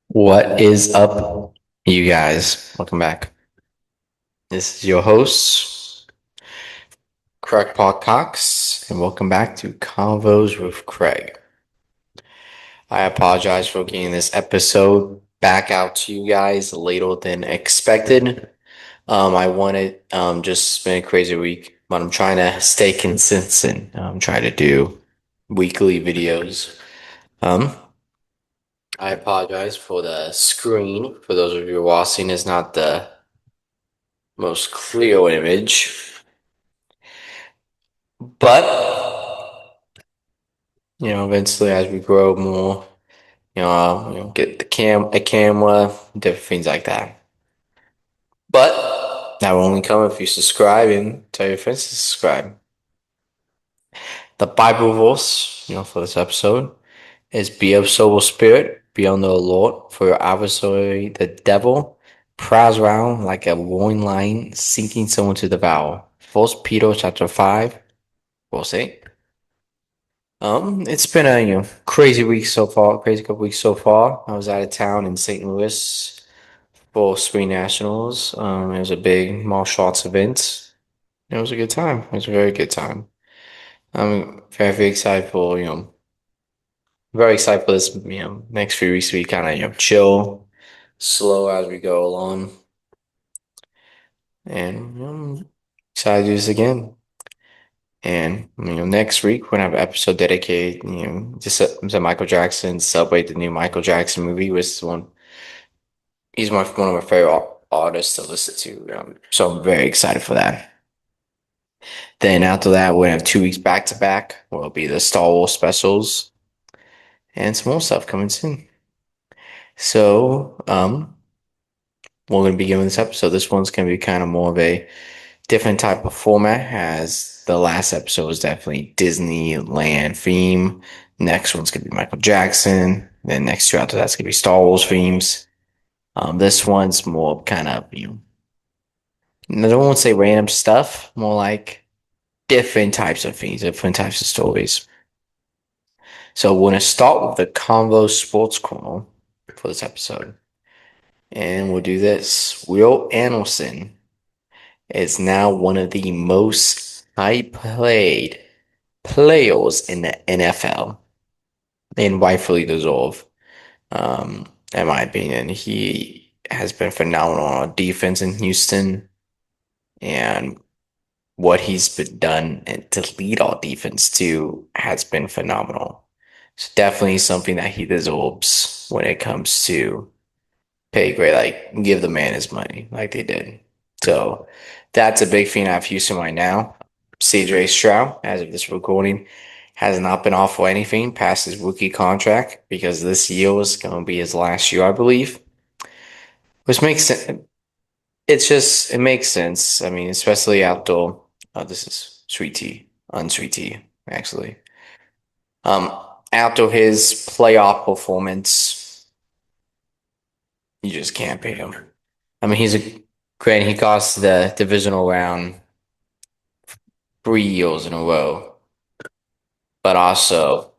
What is up, you guys? Welcome back. This is your host, Craigpot Cox, and welcome back to Convos with Craig. I apologize for getting this episode back out to you guys later than expected. I wanted just been a crazy week, but I'm trying to stay consistent. I'm trying to do weekly videos. Um, I apologize for the screen. For those of you watching, is not the most clear image. But eventually as we grow more, get a camera, different things like that. But that will only come if you subscribe and tell your friends to subscribe. The Bible verse, for this episode is be of sober spirit, be on the alert, for your adversary, the devil, prowls around like a roaring lion, seeking someone to devour. First Peter chapter 5, verse 8. It's been a crazy week so far, crazy couple weeks so far. I was out of town in St. Louis for Spring Nationals. It was a big martial arts event. It was a good time. It was a very good time. I'm very, very excited for very excited for this next few weeks to be kind of chill, slow as we go along, and excited to do this again. And next week we're gonna have an episode dedicated, just to Michael Jackson, celebrate the new Michael Jackson movie. Was one He's one of my favorite artists to listen to. So I'm very excited for that. Then after that, we're gonna have 2 weeks back to back. Will be the Star Wars specials and some more stuff coming soon. So we're gonna begin with this episode. This one's gonna be kind of more of a different type of format, as the last episode was definitely Disneyland theme. Next one's gonna be Michael Jackson. Then next two after that's gonna be Star Wars themes. This one's more kind of I don't want to say random stuff, more like different types of things, different types of stories. So we're gonna start with the Convo Sports Corner for this episode, and we'll do this. Will Anderson is now one of the most high played players in the NFL, and rightfully deserve. In my opinion, he has been phenomenal on defense in Houston, and what he's been done and to lead our defense too has been phenomenal. It's definitely something that he deserves when it comes to pay grade, like give the man his money, like they did. So that's a big thing out of Houston right now. CJ Stroud, as of this recording, has not been off for anything past his rookie contract because this year was going to be his last year, I believe. Which makes sense. It makes sense. I mean, especially outdoor. Oh, this is sweet tea, unsweet tea, actually. Um, After his playoff performance, you just can't pay him. I mean, he cost the divisional round 3 years in a row, but also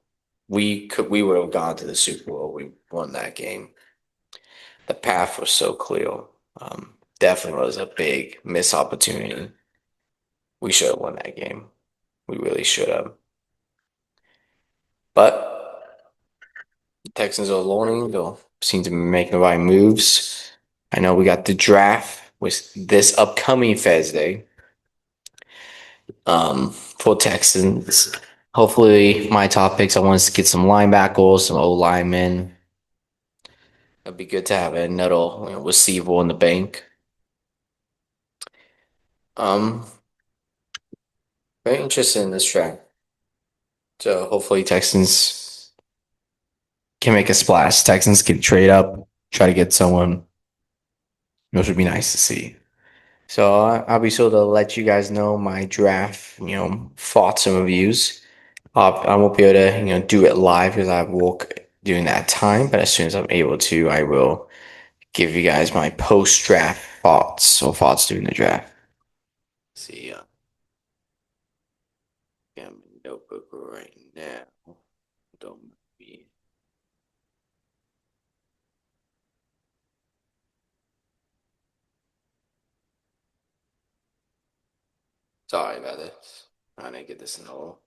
we would have gone to the Super Bowl. We won that game. The path was so clear. Definitely was a big missed opportunity. We should have won that game. We really should have. But Texans are learning. They'll seem to be making the right moves. I know we got the draft with this upcoming Thursday for Texans. Hopefully, my top picks, I want to get some linebackers, some O linemen. It'd be good to have another receiver in the bank. Um, Very interested in this track. So hopefully Texans can make a splash. Texans can trade up, try to get someone, which would be nice to see. So I'll be sure to let you guys know my draft, thoughts and reviews. I won't be able to, do it live because I have work during that time. But as soon as I'm able to, I will give you guys my post-draft thoughts or thoughts during the draft. Let's see, got my notebook right now. Don't be. Sorry about this. I didn't get this in the hole.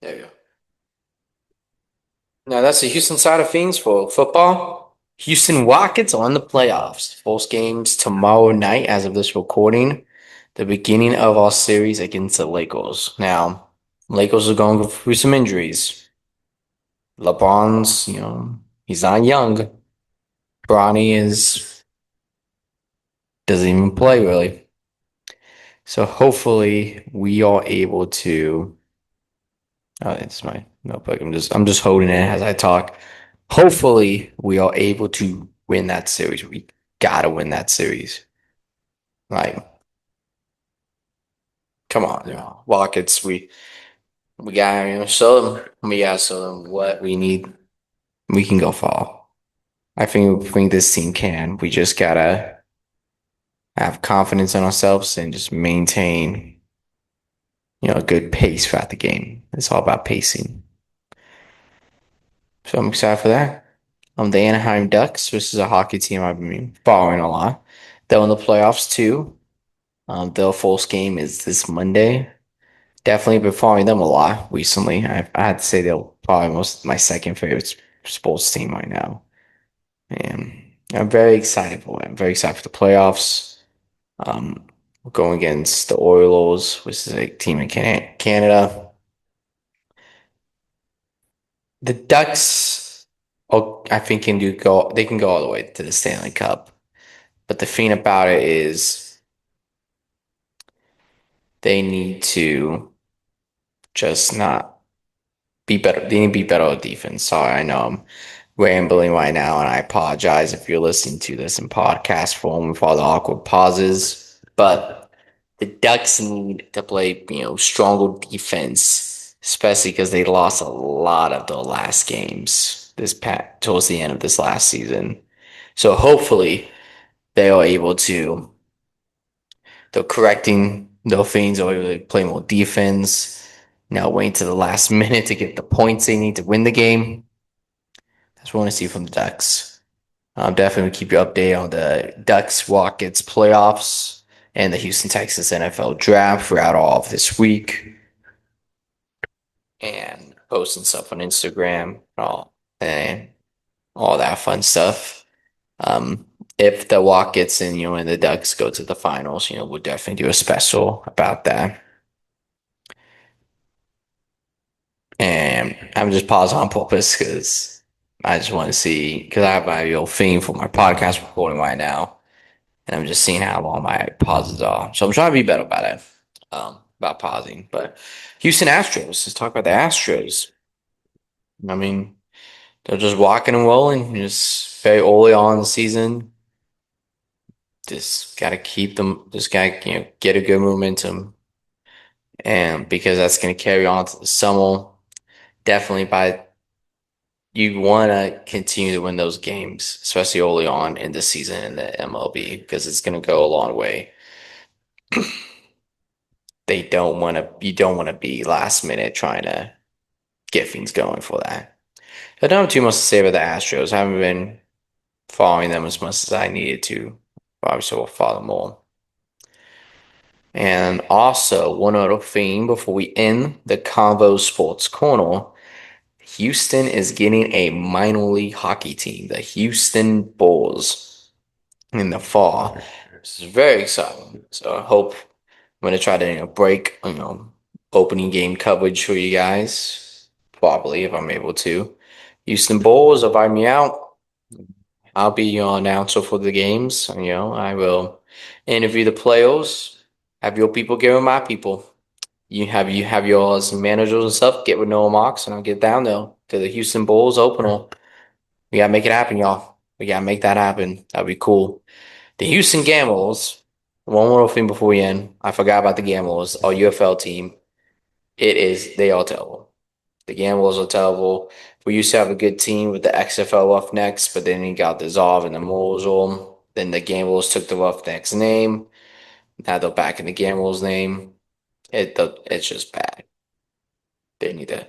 There you go. Now that's the Houston side of things for football. Houston Rockets on the playoffs. First games tomorrow night as of this recording. The beginning of our series against the Lakers. Now, Lakers are going through some injuries. LeBron's, he's not young. Bronny is doesn't even play really. So hopefully we are able to. Oh, it's my notebook. I'm just holding it as I talk. Hopefully we are able to win that series. We gotta win that series. Like, come on, Rockets. We gotta show them. We gotta show them what we need. We can go far. I think this team can. We just gotta have confidence in ourselves and just maintain, a good pace throughout the game. It's all about pacing. So I'm excited for that. The Anaheim Ducks, which is a hockey team I've been following a lot. They're in the playoffs too. Their first game is this Monday. Definitely been following them a lot recently. I had to say they're probably most my second favorite sports team right now. And I'm very excited for it. I'm very excited for the playoffs. Um, Going against the Oilers, which is a team in Canada. The Ducks, oh, I think can do go. They can go all the way to the Stanley Cup. But the thing about it is they need to just not be better. They need to be better at defense. Sorry, I know I'm rambling right now, and I apologize if you're listening to this in podcast form with all the awkward pauses. But the Ducks need to play, stronger defense, especially because they lost a lot of their last games towards the end of this last season. So hopefully they are able to. They're correcting their things or able to play more defense. Now waiting to the last minute to get the points they need to win the game. That's what I want to see from the Ducks. I'm definitely keep you updated on the Ducks Rockets playoffs and the Houston Texans NFL draft throughout all of this week. And posting stuff on Instagram and all that fun stuff. If the Rockets and the Ducks go to the finals, we'll definitely do a special about that. And I'm just pausing on purpose because I just want to see because I have my real theme for my podcast recording right now, and I'm just seeing how long my pauses are. So I'm trying to be better about it, about pausing. But Houston Astros, let's talk about the Astros. I mean, they're just walking and rolling, just very early on in the season. Just gotta keep them. Just gotta get a good momentum, and because that's gonna carry on to the summer. Definitely by you want to continue to win those games, especially early on in the season in the MLB, because it's going to go a long way. You don't want to be last minute trying to get things going for that. I don't have too much to say about the Astros. I haven't been following them as much as I needed to. Obviously, we'll follow them more. And also, one other thing before we end the Convo Sports Corner, Houston is getting a minor league hockey team, the Houston Bulls, in the fall. This is very exciting. So I hope I'm gonna try to break opening game coverage for you guys, probably if I'm able to. Houston Bulls, invite me out. I'll be your announcer for the games. I will interview the players. Have your people give them my people. You have yours managers and stuff. Get with Noah Mox and I'll get down there to the Houston Bulls opener. We gotta make it happen, y'all. We gotta make that happen. That'd be cool. The Houston Gamblers. One more thing before we end. I forgot about the Gamblers, our UFL team. They are terrible. The Gamblers are terrible. We used to have a good team with the XFL Roughnecks, but then it got dissolved in the Moles. Then the Gamblers took the Roughnecks name. Now they're back in the Gamblers name. It's just bad. They need to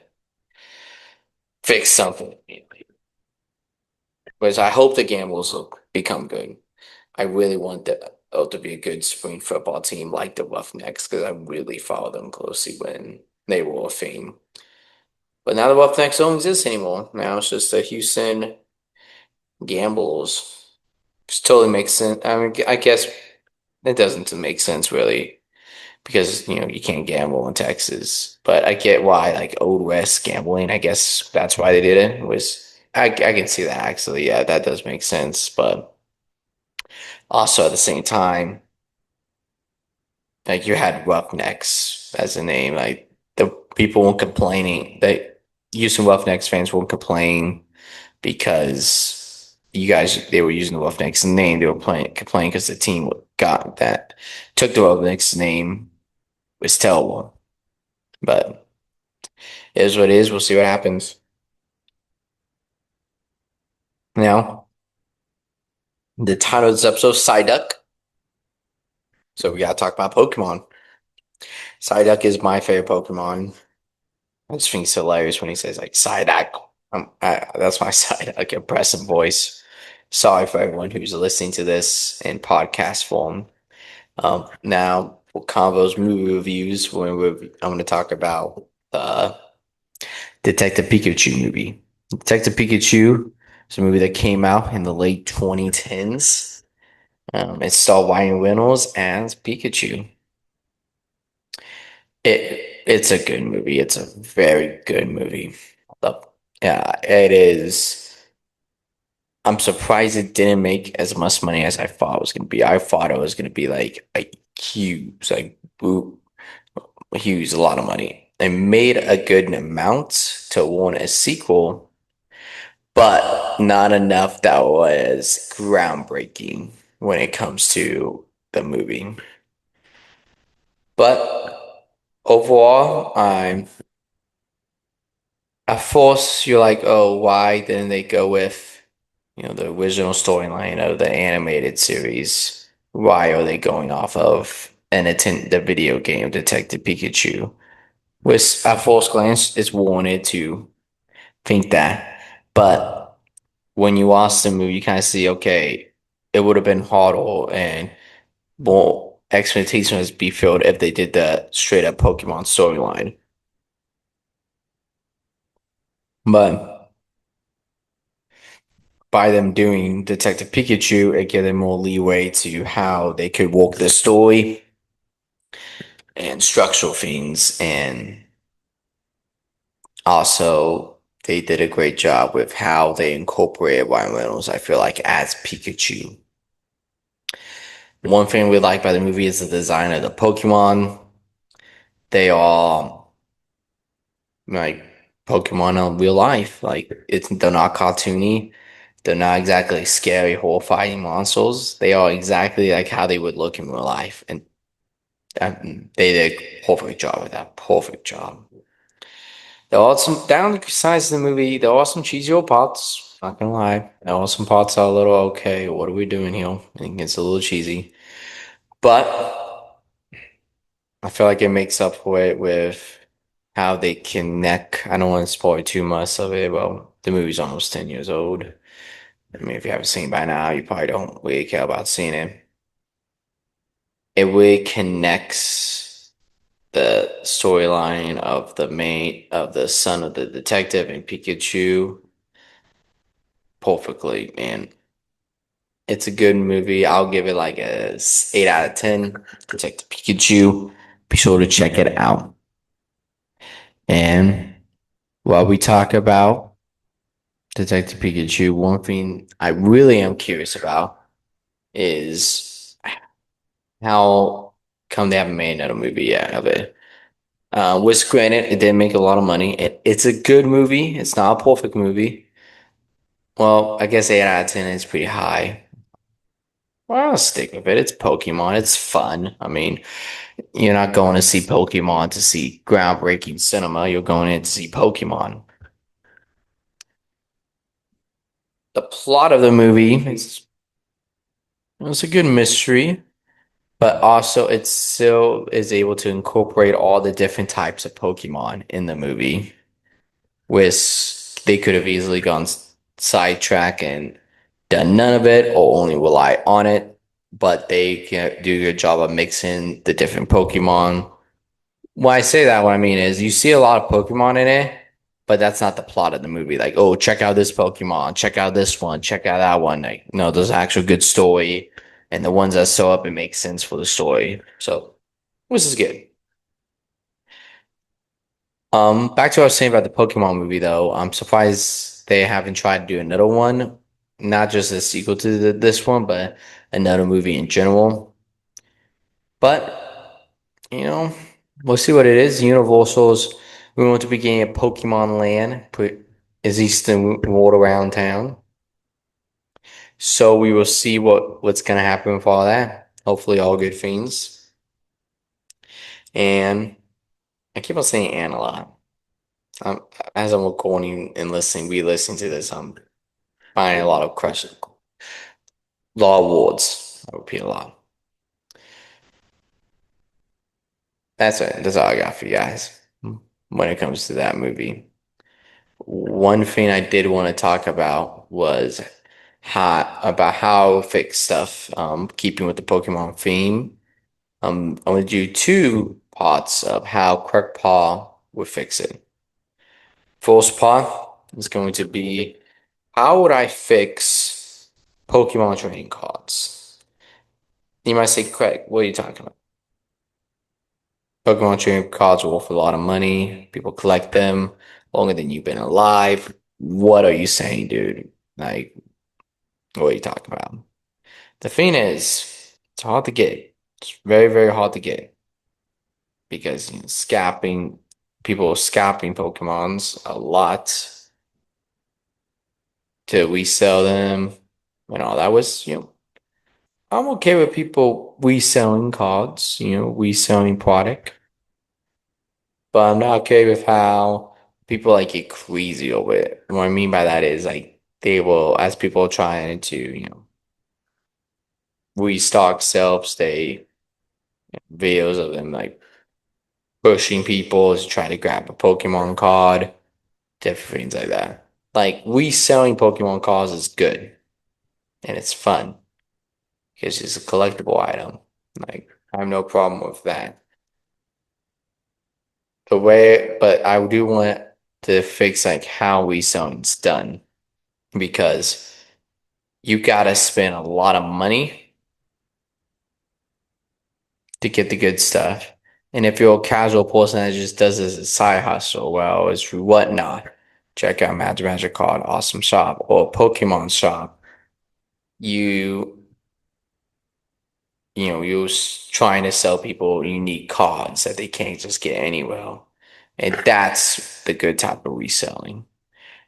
fix something. But I hope the Gamblers will become good. I really want to be a good spring football team like the Roughnecks because I really followed them closely when they were a fame. But now the Roughnecks don't exist anymore. Now it's just the Houston Gambles. Which totally makes sense. I mean, I guess it doesn't make sense really because you can't gamble in Texas. But I get why, like Old West gambling. I guess that's why they did it. I can see that actually. Yeah, that does make sense. But also at the same time, like you had Roughnecks as a name. Like the people weren't complaining. That Houston Roughnecks fans won't complain because they were using the Roughnecks name. They were complaining because the team got that took the Roughnecks name was terrible. But it is what it is. We'll see what happens. Now, the title of this episode, Psyduck. So we gotta talk about Pokemon. Psyduck is my favorite Pokemon. I just think it's hilarious when he says like Psyduck. That's my Psyduck impressive voice. Sorry for everyone who's listening to this in podcast form. Now for Convo's movie reviews, I'm going to talk about the Detective Pikachu movie. Detective Pikachu is a movie that came out in the late 2010s. It starred Ryan Reynolds as Pikachu. It's a good movie. It's a very good movie. The- Yeah, it is. I'm surprised it didn't make as much money as I thought it was going to be. I thought it was going to be like a huge, like huge, a lot of money. It made a good amount to warrant a sequel, but not enough that was groundbreaking when it comes to the movie. But overall, at first you're like, oh, why didn't they go with, the original storyline of the animated series? Why are they going off of the video game Detective Pikachu? Which at first glance is warranted to think that. But when you watch the movie, you kind of see, okay, it would have been harder and more expectations be filled if they did the straight up Pokemon storyline. But by them doing Detective Pikachu, it gave them more leeway to how they could walk the story and structural things. And also, they did a great job with how they incorporated Ryan Reynolds, I feel like, as Pikachu. One thing we like by the movie is the design of the Pokemon. They are like Pokemon in real life. Like they're not cartoony. They're not exactly scary, horrifying monsters. They are exactly like how they would look in real life, and they did a perfect job with that. Perfect job. There are some downsides to the movie. There are some cheesy old parts. Not gonna lie. There are some parts that are a little okay. What are we doing here? I think it's a little cheesy, but I feel like it makes up for it with how they connect. I don't want to spoil too much of it. Well, the movie's almost 10 years old. I mean, if you haven't seen it by now, you probably don't really care about seeing it. It really connects the storyline of the son of the detective and Pikachu perfectly, and it's a good movie. I'll give it like a 8 out of 10. Detective Pikachu. Be sure to check it out. And while we talk about Detective Pikachu, one thing I really am curious about is how come they haven't made another movie yet of it. Which granted, it didn't make a lot of money. It's a good movie. It's not a perfect movie. Well, I guess 8 out of 10 is pretty high. Well, I'll stick with it. It's Pokemon. It's fun. I mean, you're not going to see Pokemon to see groundbreaking cinema. You're going in to see Pokemon. The plot of the movie is it's a good mystery, but also it still is able to incorporate all the different types of Pokemon in the movie, which they could have easily gone sidetrack and done none of it or only rely on it. but they can do a good job of mixing the different Pokemon. When I say that, what I mean is you see a lot of Pokemon in it, but that's not the plot of the movie. Like, oh, check out this Pokemon, check out this one, check out that one. Like, no, there's actual good story, and the ones that show up, it makes sense for the story. So, this is good. Back to what I was saying about the Pokemon movie, though. I'm surprised they haven't tried to do another one, not just a sequel to this one, but another movie in general. But you know, we'll see what it is. Universal's we want to begin a Pokemon Land, put is Eastern world around town. So we will see what's gonna happen with all that. Hopefully, all good things. And I keep on saying "and" a lot. Um, as I'm recording and listening, listening to this, I'm finding a lot of questions, law awards. I repeat a lot. That's it. That's all I got for you guys when it comes to that movie. One thing I did want to talk about was how fix stuff, keeping with the Pokemon theme. I'm gonna do two parts of how Quick Paw would fix it. First part is going to be how would I fix Pokemon trading cards? You might say, Craig, what are you talking about? Pokemon trading cards are worth a lot of money. People collect them longer than you've been alive. What are you saying, dude? Like, what are you talking about? The thing is, it's hard to get. It's very, very hard to get because scalping people are scalping Pokemons a lot to resell them and all that was, I'm okay with people reselling cards, reselling product, but I'm not okay with how people like get crazy over it. What I mean by that is like they will, as people are trying to, restock shelves, they videos of them like pushing people to try to grab a Pokemon card, different things like that. Like reselling Pokemon cards is good and it's fun because it's a collectible item. Like I have no problem with that. The way, but I do want to fix like how reselling's done because you gotta spend a lot of money to get the good stuff. And if you're a casual person that just does this as a side hustle, well, it's through whatnot. Check out Magic Card Awesome Shop or Pokemon Shop. You you're trying to sell people unique cards that they can't just get anywhere. And that's the good type of reselling.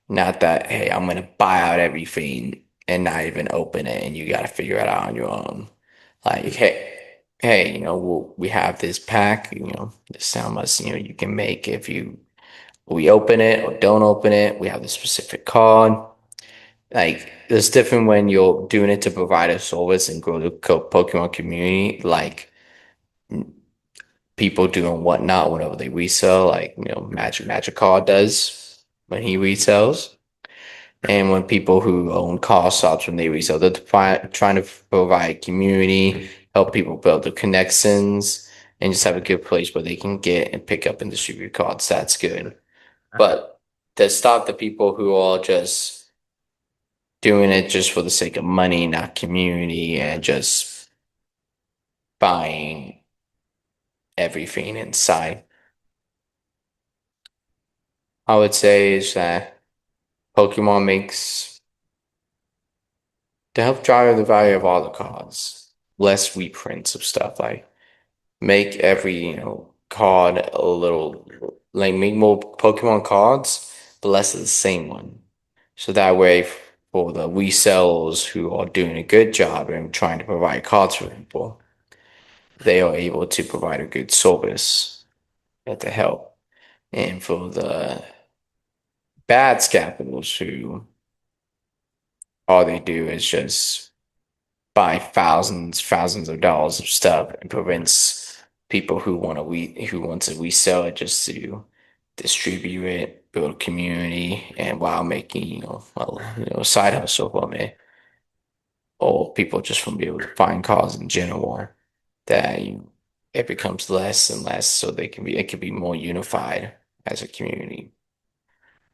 Not that, hey, I'm gonna buy out everything and not even open it and you gotta figure it out on your own. Like, hey, we have this pack, this is how much, you can make if we open it or don't open it. We have the specific card. Like, it's different when you're doing it to provide a service and grow the Pokemon community, like people doing whatnot whenever they resell, like, Magic Card does when he resells. And when people who own car shops when they resell, they're trying to provide community, help people build the connections, and just have a good place where they can get and pick up and distribute cards. That's good. But to stop the people who are just doing it just for the sake of money, not community, and just buying everything inside, I would say is that Pokemon makes to help drive the value of all the cards, less reprints of stuff like make every, card a little like make more Pokemon cards, but less of the same one. So that way for the resellers who are doing a good job and trying to provide cards for people, they are able to provide a good service to help. And for the bad scalpers who all they do is just buy thousands of dollars of stuff and prevents people who want to resell it just to distribute it, build a community, and while making a side hustle from it. or people just from be able to find cars in general, that it becomes less and less, so it can be more unified as a community.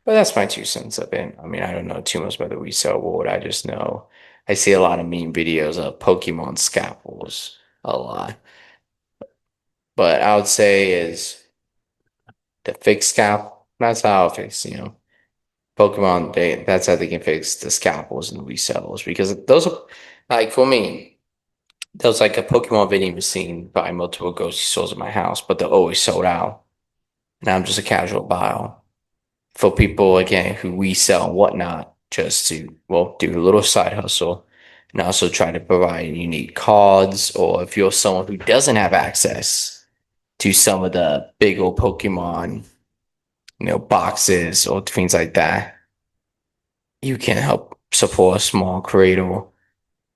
But that's my 2 cents of it. I mean, I don't know too much about the resale world. I just know I see a lot of meme videos of Pokemon scalpels a lot. But I would say is the fixed scalp. That's how I fix, Pokemon. That's how they can fix the scalpels and resellers, because those are like for me. There's like a Pokemon vending machine by multiple grocery stores in my house, but they're always sold out. And I'm just a casual buyer for people again who resell and whatnot, just to do a little side hustle, and also try to provide unique cards. Or if you're someone who doesn't have access to some of the big old Pokemon, boxes or things like that, you can help support a small creator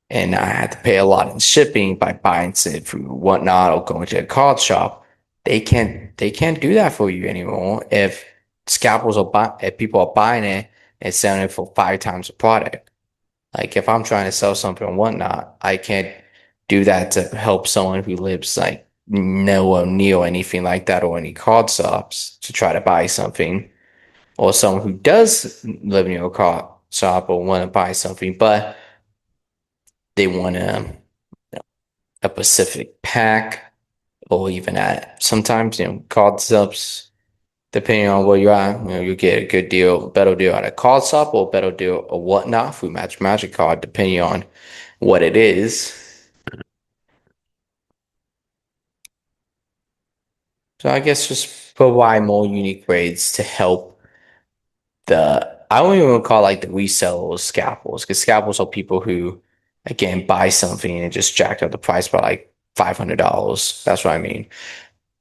and I had to pay a lot in shipping by buying it through whatnot or going to a card shop. They can't do that for you anymore if if people are buying it and selling it for 5 times the product. Like if I'm trying to sell something and whatnot, I can't do that to help someone who lives like nowhere near anything like that or any card shops to try to buy something, or someone who does live near a card shop or want to buy something, but they want a Pacific pack, or even at sometimes, card subs, depending on where you're at, you get a good deal, better deal at a card shop or better deal or whatnot through Magic Card, depending on what it is. So I guess just provide more unique rates to help I don't even call like the resellers scalpels, because scalpels are people who, again, buy something and just jack up the price by like $500. That's what I mean.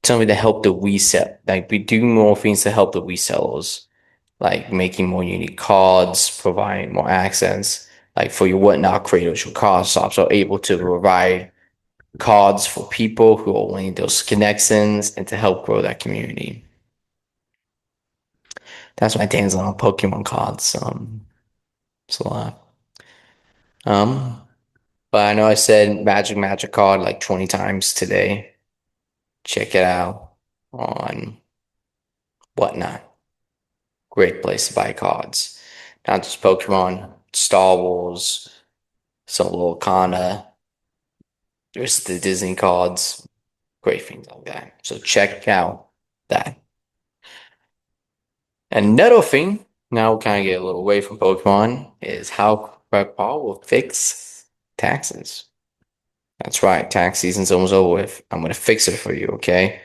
Something to help the resell. Like we do more things to help the resellers, like making more unique cards, providing more accents. Like for your whatnot creators, your card shops are able to provide cards for people who are wanting those connections and to help grow that community. That's my stance on Pokemon cards. It's a lot. Um, but I know I said Magic card like 20 times today. Check it out on whatnot. Great place to buy cards. Not just Pokemon, Star Wars, some little Kana, there's the Disney cards, great things like that. So check out that. Another thing, now we'll kind of get a little away from Pokemon, is how Paul will fix taxes. That's right, tax season's almost over with. I'm gonna fix it for you, okay?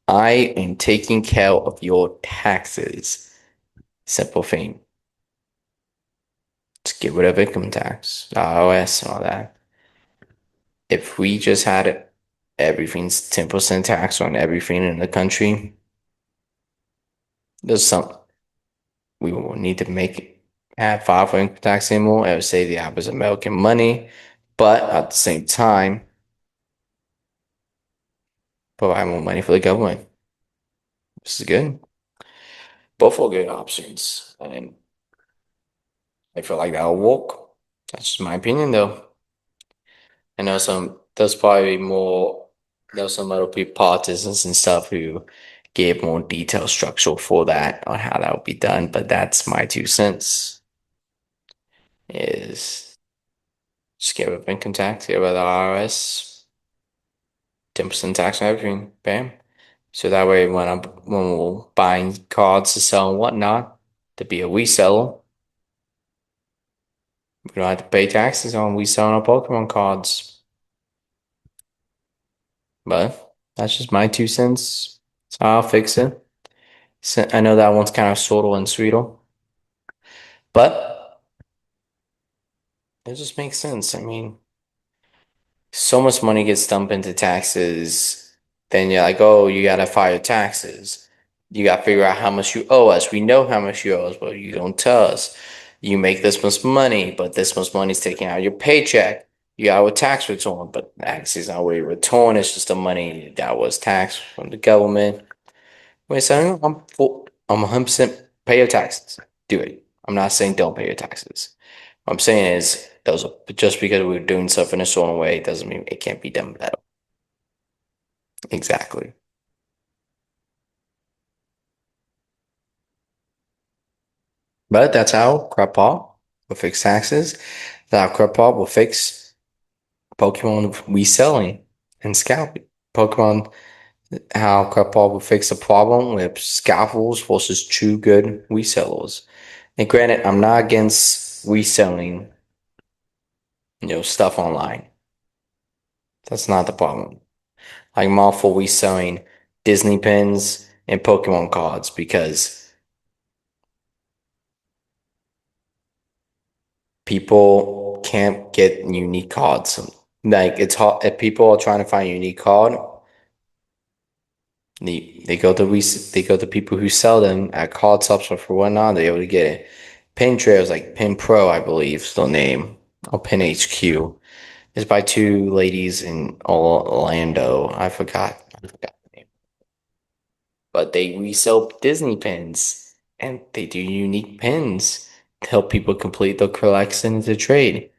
I am taking care of your taxes. Simple thing. Just get rid of income tax, IRS, and all that. If we just had it, everything's 10% tax on everything in the country, there's some we will need to make it have file for income tax anymore. I would say the app is American money, but at the same time, provide more money for the government. This is good. Both are good options, and I feel like that'll work. That's just my opinion, though. I know there's probably more, there's some other people, partisans and stuff who gave more detailed structure for that on how that would be done, but that's my 2 cents is just get rid of income tax, get rid of the IRS, 10% tax on everything, bam. So that way when we're buying cards to sell and whatnot, to be a reseller, we don't have to pay taxes on reselling our Pokemon cards. But that's just my 2 cents. So I'll fix it. So I know that one's kind of shorter and sweeter, but it just makes sense. I mean, so much money gets dumped into taxes, then you're like, oh, you gotta file taxes. You gotta figure out how much you owe us. We know how much you owe us, but you don't tell us. You make this much money, but this much money is taken out of your paycheck. You got a tax return, but actually it's not really a return, it's just the money that was taxed from the government. Wait, so I'm 100% pay your taxes. Do it. I'm not saying don't pay your taxes. What I'm saying is those just because we're doing stuff in a certain way doesn't mean it can't be done better. Exactly. But that's how Grandpa will fix taxes. That's how Grandpa will fix Pokemon reselling and scalping. Pokemon, how Grandpa will fix the problem with scalpels versus true good resellers. And granted, I'm not against reselling, stuff online. That's not the problem. I'm all for reselling Disney pins and Pokemon cards because people can't get unique cards. Like it's hard if people are trying to find a unique card, they go to people who sell them at card shops or for whatnot, they're able to get it. Pin trails like Pin Pro, I believe, is the name, or Pin HQ. It's by two ladies in Orlando. I forgot the name. But they resell Disney pins and they do unique pins to help people complete their collection to trade.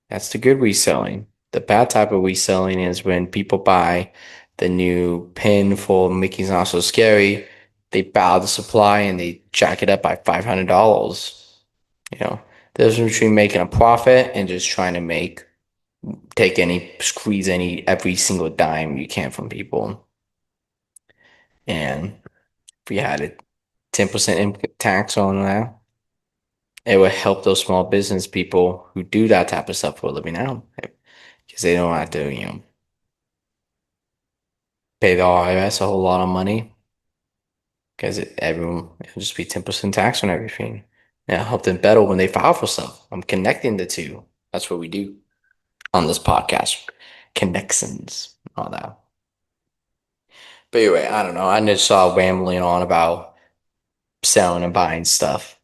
That's the good reselling. The bad type of reselling is when people buy the new pin for Mickey's Not So Scary, they buy the supply and they jack it up by $500. You know, there's between making a profit and just trying to squeeze every single dime you can from people. And if we had a 10% tax on that, it would help those small business people who do that type of stuff for a living out because they don't have to, pay the IRS a whole lot of money because it'll just be 10% tax on everything. And it'll help them better when they file for stuff. I'm connecting the two. That's what we do on this podcast. Connections, all that. But anyway, I don't know. I just saw rambling on about selling and buying stuff.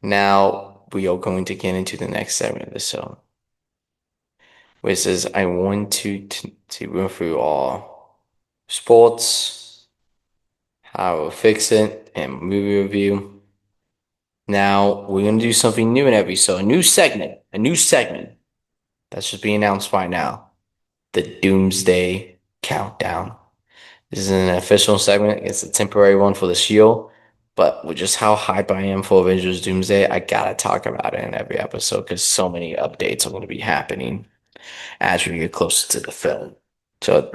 Now we are going to get into the next segment of the show, which is I want to go through all sports, how we'll fix it, and movie review. Now we're gonna do something new in every so a new segment that should be announced by now. The Doomsday Countdown. This is an official segment. It's a temporary one for the Shield, but with just how hype I am for Avengers Doomsday, I gotta talk about it in every episode because so many updates are going to be happening as we get closer to the film. So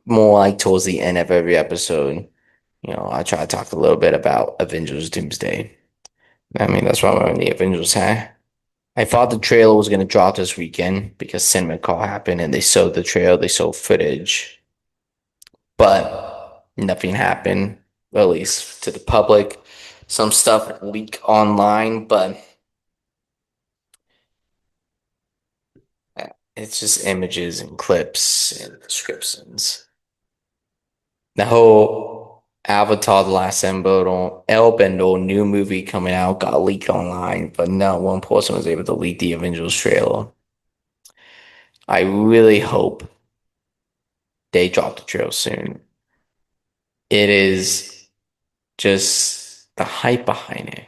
more like towards the end of every episode, I try to talk a little bit about Avengers Doomsday. I mean, that's why we're in the Avengers, huh? I thought the trailer was going to drop this weekend because Cinema Call happened and they showed the trailer, they showed footage, but nothing happened, at least to the public. Some stuff leaked online, but it's just images and clips and descriptions. The whole Avatar: The Last Airbender new movie coming out got leaked online, but not one person was able to leak the Avengers trailer. I really hope they drop the trailer soon. It is just the hype behind it.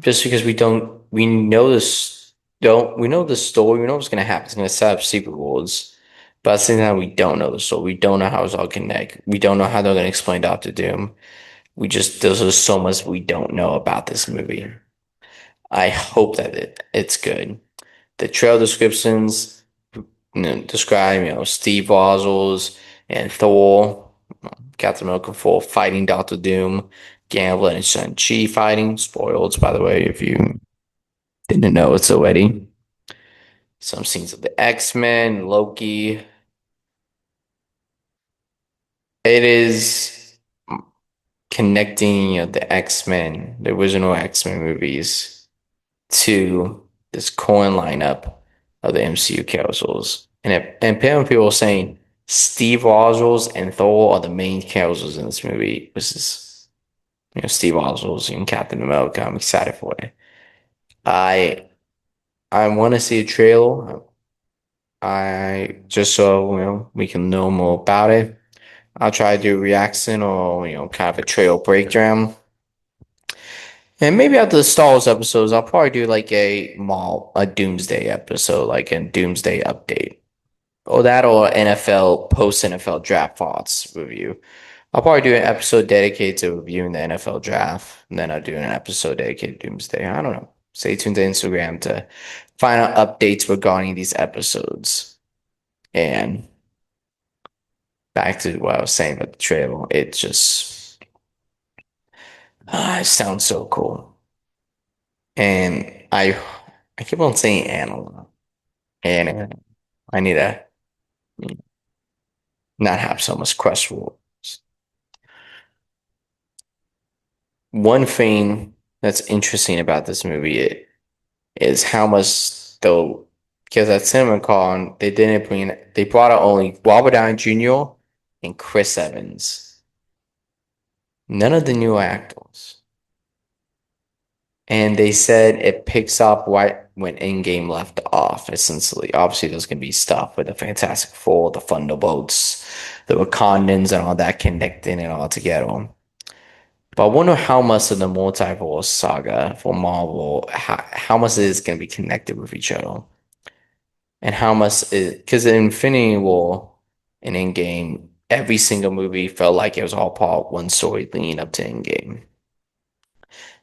Just because we know this, don't, we know the story, we know what's gonna happen. It's gonna set up secret worlds, but at the same time, we don't know the story. We don't know how it's all connect. We don't know how they're gonna explain Doctor Doom. There's just so much we don't know about this movie. I hope that it's good. The trail descriptions, describe, Steve Rogers and Thor, Captain America 4 fighting Doctor Doom, Gambler and Shang-Chi fighting. Spoiled, by the way, if you didn't know it's already. Some scenes of the X-Men, Loki. It is connecting, the X-Men, the original X-Men movies to this current lineup of the MCU characters. And apparently people are saying Steve Rogers and Thor are the main characters in this movie. This is, Steve Rogers and Captain America. I'm excited for it. I I want to see a trailer. I just so we can know more about it. I'll try to do a reaction or kind of a trailer breakdown. And maybe after the Star Wars episodes, I'll probably do like a Doomsday episode, like a Doomsday update. Or that or NFL post NFL draft thoughts review. I'll probably do an episode dedicated to reviewing the NFL draft, and then I'll do an episode dedicated to Doomsday. I don't know. Stay tuned to Instagram to find out updates regarding these episodes. And back to what I was saying about the trailer, it just it sounds so cool. And I keep on saying analog. And I need to not have so much quest rules. One thing that's interesting about this movie is how much though, because at CinemaCon they didn't bring they brought out only Robert Downey Jr. and Chris Evans, none of the new actors, and they said it picks up right when Endgame left off. Essentially, obviously there's gonna be stuff with the Fantastic Four, the Thunderbolts, the Wakandans, and all that connecting it all together. But I wonder how much of the multiverse saga for Marvel, how much it is going to be connected with each other, and how much is because in Infinity War and Endgame, every single movie felt like it was all part of one story leading up to Endgame.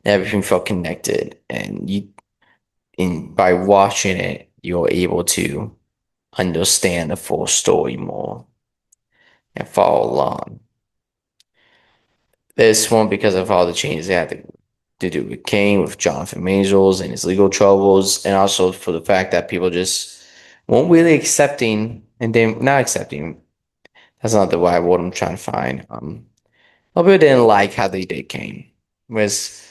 Everything felt connected, and in by watching it, you're able to understand the full story more and follow along. This one because of all the changes they had to do with Kane, with Jonathan Majors and his legal troubles, and also for the fact that people just weren't really accepting and then not accepting. That's not the right word I'm trying to find. A lot of people didn't like how they did Kane. Was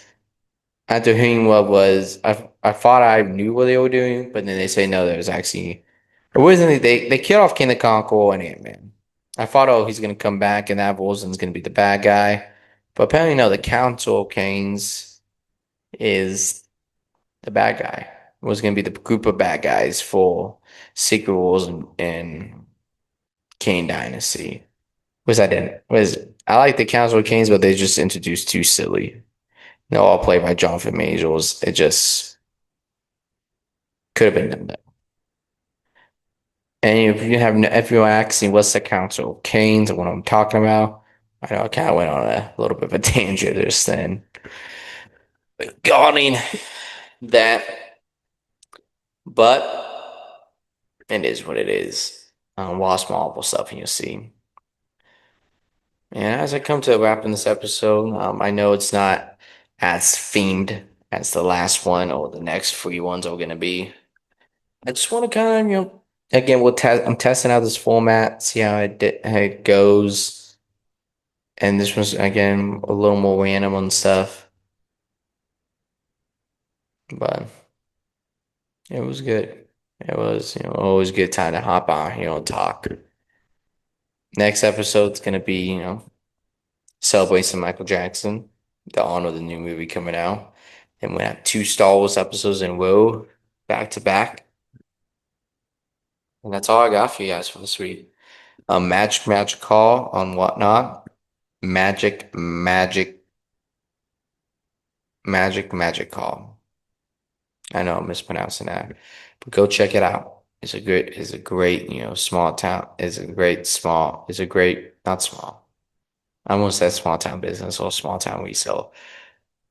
after hearing what was I thought I knew what they were doing, but then they say no, there was actually it wasn't they killed off King the Conqueror and Ant-Man. I thought, oh, he's gonna come back and that Wilson's gonna be the bad guy. But apparently no, the Council of Kanes is the bad guy. Was gonna be the group of bad guys for Secret Wars and Kane Dynasty. Was I didn't was I like the Council of Kanes, but they just introduced too silly. No, all played by Jonathan Majors. It just could have been done. And if you're asking what's the Council of Canes and what I'm talking about, I know I kind of went on a little bit of a tangent just then regarding that, but it is what it is. Watch Marvel stuff and you'll see. And as I come to wrapping this episode, I know it's not as themed as the last one or the next three ones are going to be. I just want to kind of, again, I'm testing out this format, see how it goes. And this was again a little more random on stuff, but it was good. It was, always a good time to hop on, talk. Next episode's gonna be, celebrating Michael Jackson, the honor of the new movie coming out. And we have two Star Wars episodes in a row, back to back. And that's all I got for you guys for this week. Magic Call on Whatnot. Magic, Magic Call. I know I'm mispronouncing that, but go check it out. It's a great, small town. It's a great, not small. I almost said small town business or small town resale.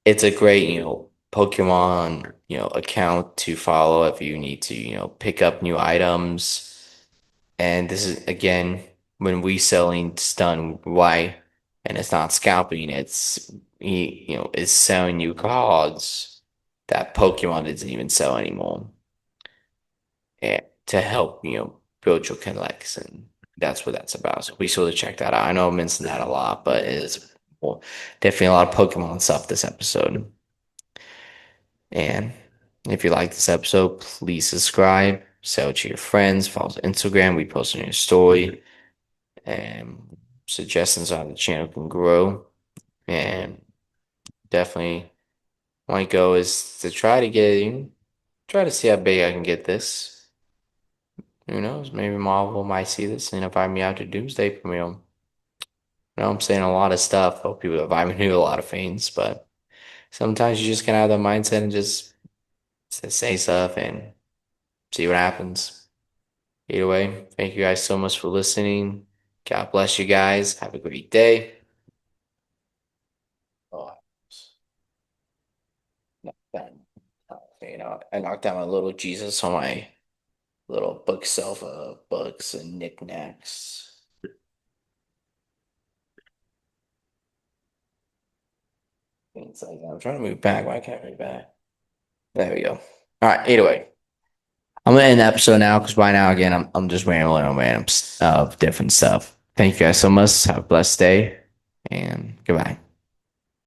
It's a great, Pokemon, account to follow if you need to, pick up new items. And this is again when reselling's done right, and it's not scalping. It's selling you cards that Pokemon doesn't even sell anymore, and to help build your collection. That's what that's about. So be sure to check that out. I know I mentioned that a lot, but it's well, definitely a lot of Pokemon stuff this episode. And if you like this episode, please subscribe, sell it to your friends, follow us on Instagram. We post on your story, and suggestions on the channel can grow. And definitely my goal is to try to see how big I can get this. Who knows? Maybe Marvel might see this and invite me out to Doomsday premiere. I'm saying a lot of stuff. Hope people invite me to a lot of things, but sometimes you just can have the mindset and just say stuff and see what happens. Either way, thank you guys so much for listening. God bless you guys. Have a great day. Oh, I knocked down my little Jesus on my little bookshelf of books and knickknacks. It's like I'm trying to move back. Why can't I move back? There we go. All right. Either way, I'm gonna end the episode now because by now again I'm just rambling on random different stuff. Thank you guys so much. Have a blessed day and goodbye.